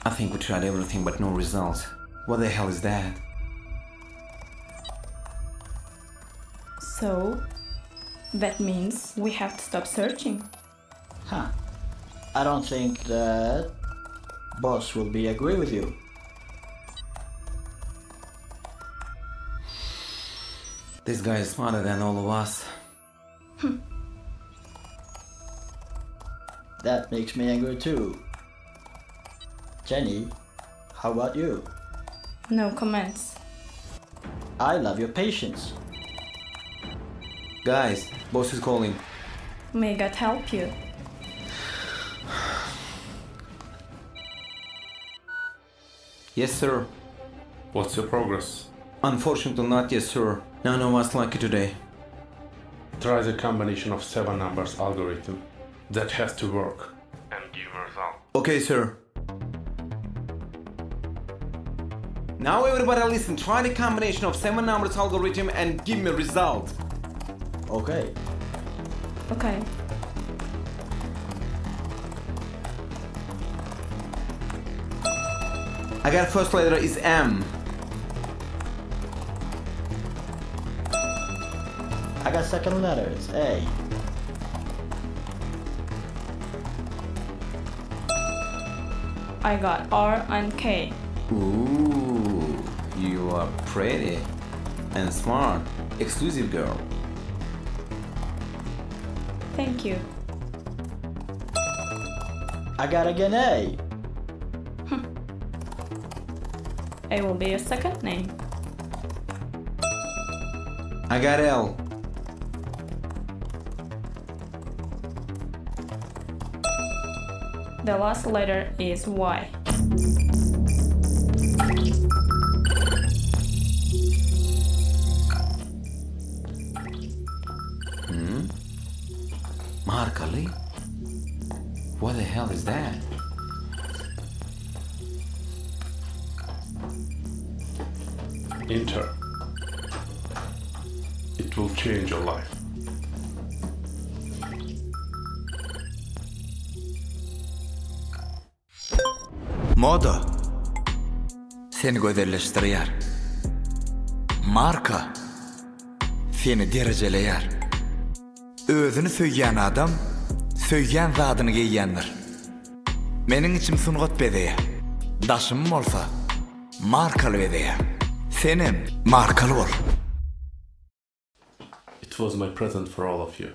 I think we tried everything but no results. What the hell is that? So, that means we have to stop searching. Huh. I don't think that boss will be agree with you. This guy is smarter than all of us. That makes me angry too. Jenny, how about you? No comments. I love your patience. Guys, boss is calling. May God help you. Yes, sir. What's your progress? Unfortunately not yet, sir. None of us lucky today. Try the combination of 7 numbers algorithm. That has to work. And give a result. Okay, sir. Now everybody listen, try the combination of 7 numbers algorithm and give me a result. Okay. Okay. I got first letter is M. I got second letter, it's A. I got R and K. Ooh, you are pretty and smart, exclusive girl. Thank you. I got again A. A will be your second name. I got L. The last letter is Y. MARKALY? What the hell is that? Enter. It will change your life. Moda seni gözelleştirir. Marka seni dereceleyer. Özünü söyleyen adam söyleyen zadını giyyendir. Menin içim sungat bedeye. Daşım olsa markalı bedeye. Senin markalı ol. It was my present for all of you.